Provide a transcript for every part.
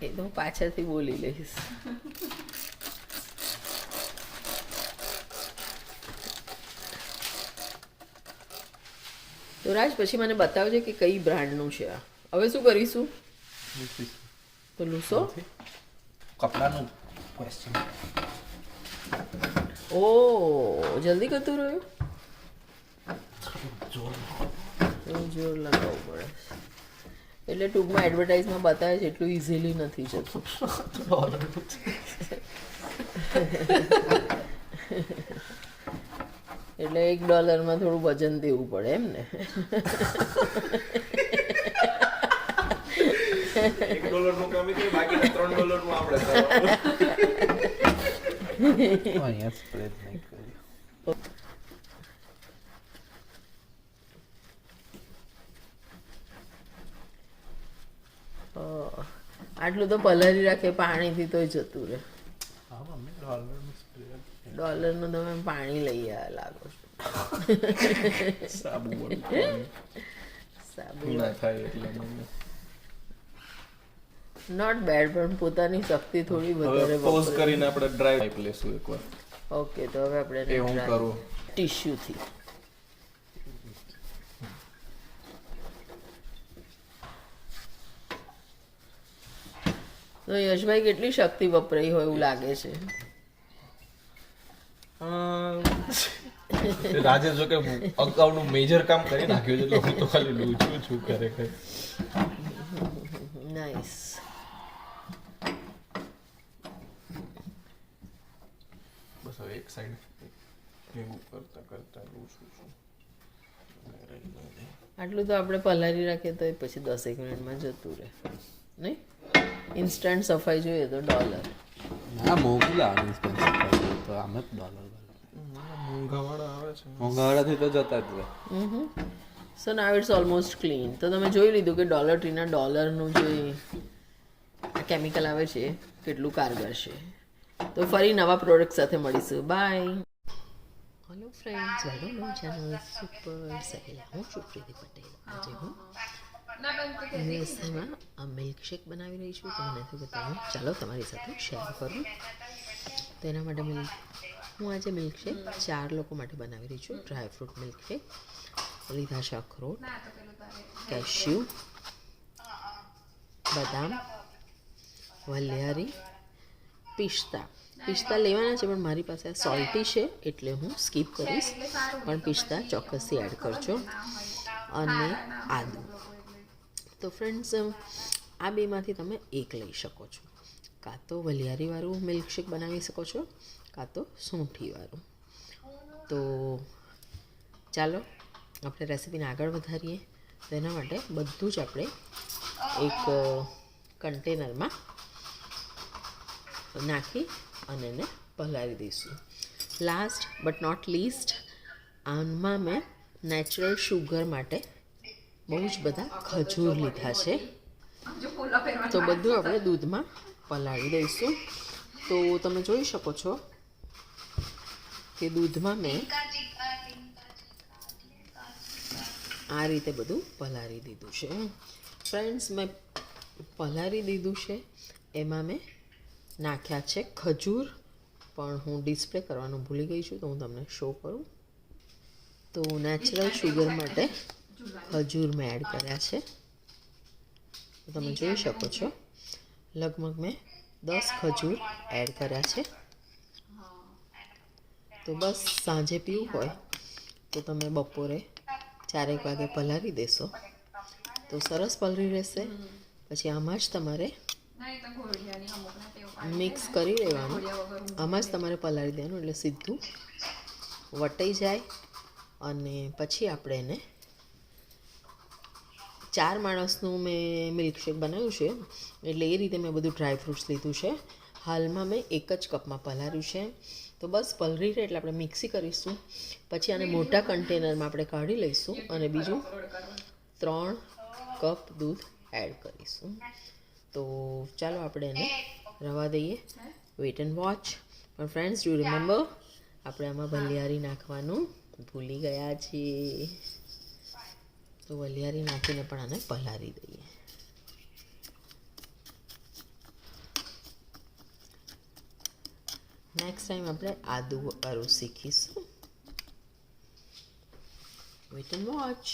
એ તો હું પાછળથી બોલી લઈશ. તો રાજ પછી મને બતાવજે કે કઈ બ્રાન્ડનું છે આ. હવે શું કરીશું? તો લૂસો કપડાનું ક્વેશ્ચન. ઓ જલ્દી કરતું રહ્યું. જોર લગાવવું પડે એટલે ટૂંકમાં એડવર્ટાઇઝમાં બતાવે છે એટલું ઇઝીલી નથી જતું. એટલે $1 થોડું વજન દેવું પડે એમ ને. $1 કામ છે, બાકી $3 આપણે કરવાનું. અહીંયા સ્પ્રેડ નહીં કર્યો. આટલું તો પલાળી રાખે પાણીથી તોય જતું રહે. હા મમ્મી $1 સ્પ્રેડ. $1 તમે પાણી લઈ આવ્યા લાગો છો. સાબુ સાબુ ના થાય એટલે મમ્મી. નોટ બેડ પણ પોતાની શક્તિ થોડી વધારે પોઝ કરીને આપણે ડ્રાય પાઇપ લેશું એકવાર. ઓકે તો હવે આપણે એ હું કરું. ટીશ્યુથી તો યશભાઈ કેટલી શક્તિ વપરાઈ હોય એવું લાગે છે. રાજે જો કે અગાઉનું મેજર કામ કરી નાખ્યું છે એટલે હું તો ખાલી લૂછું છું ખરેખર. નાઇસ. બસ હવે એક સાઈડ ભેગું કરતા કરતા લૂછું છું. આટલું તો આપણે પલાળી રાખીએ તો પછી 10 મિનિટમાં જતું રહે નહીં. ઇન્સ્ટન્ટ સફાઈ જોઈએ તો $1. ના મોંઘું લાવવાનું તો આમ જ $1. મોંઘાવાળા આવે છે. મોંઘાવાળાથી તો જતા જ રહે. સો નાવ ઇટ્સ ઓલમોસ્ટ ક્લીન. તો તમે જોઈ લીધું કે ડોલર ટ્રીના $1નું જે કેમિકલ આવે છે કેટલું કારગર છે. તો ફરી નવા પ્રોડક્ટ સાથે મળીશું. Bye. Hello friends, welcome to channel super Sahela. હું છું પ્રીતિ પટેલ. આજે હું યુએસએમાં મિલ્કશેક બનાવી રહી છું. તો મને નથી બતાવ્યું, ચાલો તમારી સાથે શેર કરું. તો એના માટે હું આજે મિલ્કશેક 4 લોકો માટે બનાવી રહી છું. ડ્રાયફ્રૂટ મિલ્કશેક લીધા છે અખરોટ, કેશ્યુ, બદામ, વલિયારી, પિસ્તા. પિસ્તા લેવાના છે પણ મારી પાસે સોલ્ટી છે એટલે હું સ્કીપ કરીશ, પણ પિસ્તા ચોક્કસથી એડ કરજો, અને આદુ. તો ફ્રેન્ડ્સ આ બેમાંથી તમે એક લઈ શકો છો. કાં તો વલિયારીવાળું મિલ્કશેક બનાવી શકો છો, કાં તો સૂંઠીવાળું. તો ચાલો આપણે રેસીપીને આગળ વધારીએ. તો એના માટે બધું જ આપણે એક કન્ટેનરમાં નાખી અને એને પલાળી દઈશું. લાસ્ટ બટ નોટ લીસ્ટ, આમાં મેં નેચરલ શુગર માટે બહુ જ બધા ખજૂર લીધા છે. તો બધું આપણે દૂધમાં પલાળી દઈશું. તો તમે જોઈ શકો છો કે દૂધમાં મેં આ રીતે બધું પલાળી દીધું છે. ફ્રેન્ડ્સ મેં પલાળી દીધું છે, એમાં મેં નાખ્યા છે ખજૂર, પણ હું ડિસ્પ્લે કરવાનું ભૂલી ગઈ છું તો હું તમને શો કરું. તો નેચરલ શુગર માટે ખજૂર મેં એડ કર્યા છે. તો તમે જોઈ શકો છો લગભગ મેં 10 ખજૂર એડ કર્યા છે. તો બસ સાંજે પીવું હોય તો તમે બપોરે 4 વાગે પલાળી દેશો તો સરસ પલળી રહેશે. પછી આમાં જ તમારે મિક્સ કરી લેવાનું, આમાં જ તમારે પલાળી દેવાનું એટલે સીધું વટાઈ જાય. અને પછી આપણે એને 4 માણસનું મેં મિલ્કશેક બનાવ્યું છે એટલે એ રીતે મેં બધું ડ્રાયફ્રૂટ્સ લીધું છે. હાલમાં મેં 1 જ કપમાં પલાળ્યું છે. તો બસ પલળી રહે એટલે આપણે મિક્સી કરીશું. પછી આને મોટા કન્ટેનરમાં આપણે કાઢી લઈશું અને બીજું 3 કપ દૂધ એડ કરીશું. તો ચાલો આપણે એને રવા દઈએ. Weight and watch. પણ ફ્રેન્ડ્સ ડુ રિમેમ્બર આપણે આમાં વલિયારી નાખવાનું ભૂલી ગયા છીએ. તો વલિયારી નાખીને પણ આને પલાળી દઈએ. નેક્સ્ટ ટાઈમ આપણે આદુ વાળું શીખીશું. Wait and watch.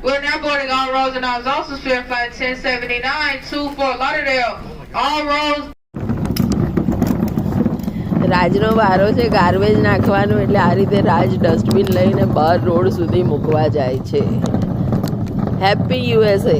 We're now boarding all roads and all also Spirit Flight 1079 to Fort Lauderdale. All roads. રાજનો વારો છે ગાર્બેજ નાખવાનો, એટલે આ રીતે રાજ ડસ્ટબિન લઈને બહાર રોડ સુધી મૂકવા જાય છે. Happy USA.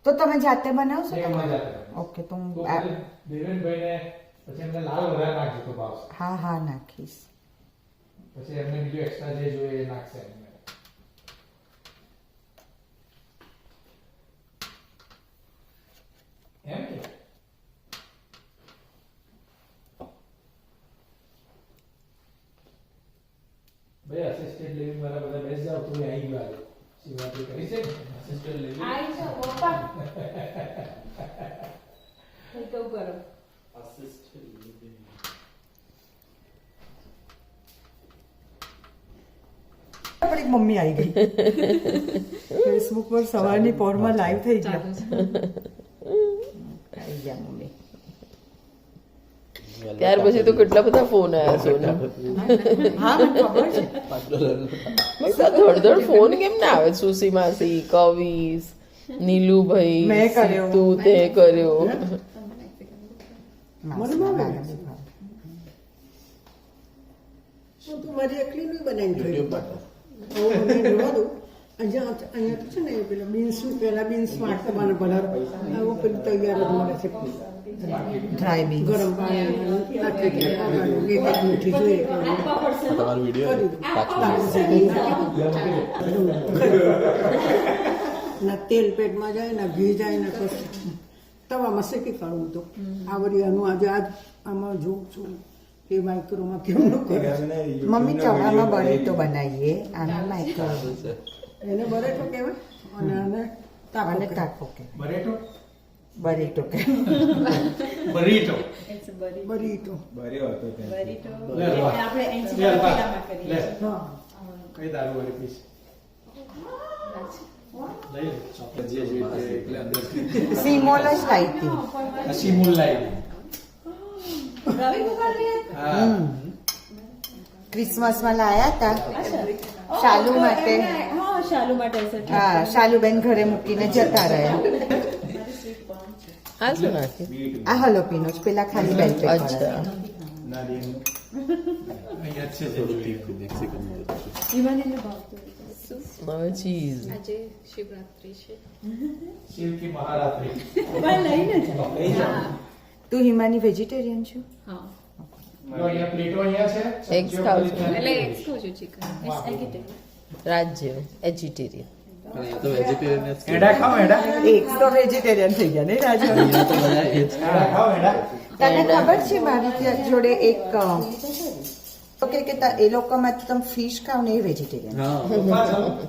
તો તમે જાતે બનાવશો? જાતે. ઓકે, તો હું દેવેનભાઈને પછી એમને લાલ વધારે નાખજો તો ભાવશે. હા હા નાખીશ. પછી એમને બીજું એક્સ્ટ્રા જે જોઈએ એ નાખશે એમને. એમ કે ભાઈ અસિસ્ટન્ટ લિવિંગ વાળા બધા બેસી જાવ તો આવી ગયો આજે શિવરાત્રી કરી છે અસિસ્ટન્ટ લિવિંગ આઈ જાઓ પપ્પા કઈ કહું કરો આપણી મમ્મી આવી ગઈ. ફેસબુક પર સવારની પોરમાં લાઈવ થઈ ગયા. આવી ગયા મમ્મી. ત્યાર પછી તો કેટલા બધા ફોન આવ્યા સોના. હા મને ખબર છે. ધડ ફોન કેમ ના આવે? સુસી માસી, કવિસ, નીલુભાઈ, મેં કર્યો. તું તે કર્યો. તું મારી એકલી નહીં બનાવી અહીંયા તો છે ને પેલા બીન્સ માટે તમારે ભલા આવું પેલું તૈયાર જ મળે છે ડ્રાય બીન્સ. ગરમ પાણી નાખી એક મુઠ્ઠી જોઈએ તમારો વિડીયો ના તેલ પેટમાં જાય ના ઘી જાય ના કશું તવામાં શેકી કાઢું તો આવડી આજે આમાં જોઉં છું કે માઇક્રોમાં કેમનું કરે મમ્મી ચવામાં બરેટો બનાવીએ. આમાં માઇક્રો એને બરેટો કહેવાય અને આને અને તાકો કે બરેટો બરેટો કે બરીટો બરીટો આપણે એન્ચિલામાં કરીએ હા કઈ દારૂ વાળી પીસ લઈ લે ચોકલેટ જે જોઈએ એટલે અંદર સીમોલ જ લાવી હતી. અસીમુલ લાઈ રવિ ગોપાલ હા ક્રિસમસમાં લાયા હતા શાલુ માટે. હા શાલુ માટે હશે. હા શાલુબેન ઘરે મૂકીને જતા રહ્યા. આ શું નાખ્યું? આ હલોપીનો જ પેલા ખાલી બેલ પેપર અચ્છા. હતા. અહીંયા છે થોડું તીખું મેક્સિકન ઈમાનીને ભાવતું હવે ચીઝ. આજે શિવરાત્રી છે શિવ કી મહારાત્રી લઈને જાય. તું હિમાની વેજીટેરિયન છું? હા જો અહીંયા પ્લેટો અહીંયા છે Eggs ખાવ છો? એટલે એક ખાઉં છું ચિકન એગેટેડ રાજ્ય વેજીટેરિયન. અહીંયા તો વેજીટેરિયન જ છે. એડા ખાઓ એડા એક તો વેજીટેરિયન થઈ ગયા નહીં રાજુ? અહીંયા તો બધા એ જ એડા ખાઓ એડા તને ખબર છે મારી ત્યાં જોડે એક ઓકે કે એ લોકોમાં તો તમે ફિશ ખાવ ને એ વેજીટેરિયન. હા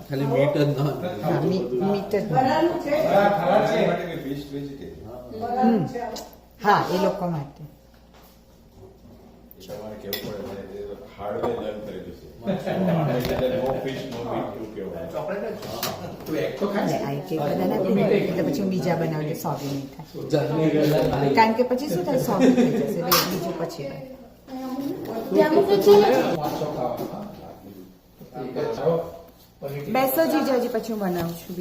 ખાલી મીટ જ ન હા મીટ જ ખરા છે હા એ લોકો માટે. તમારે કેવું પડે હાર્ડવેર લર્ન કરેલું છે નો ફિશ નો મીટ એવું કેવું તું એક તો ખાય અને આ એક બધા નથી ને એટલે પછી હું બીજા બનાવજે સોગી નહીં થાય. જલ્દી ગયેલા કારણ કે પછી શું થાય સોગી થઈ જશે એટલે બીજું પછી બને. વાંચો ખાવા બેસો જીજાજી પછી હું બનાવું છું.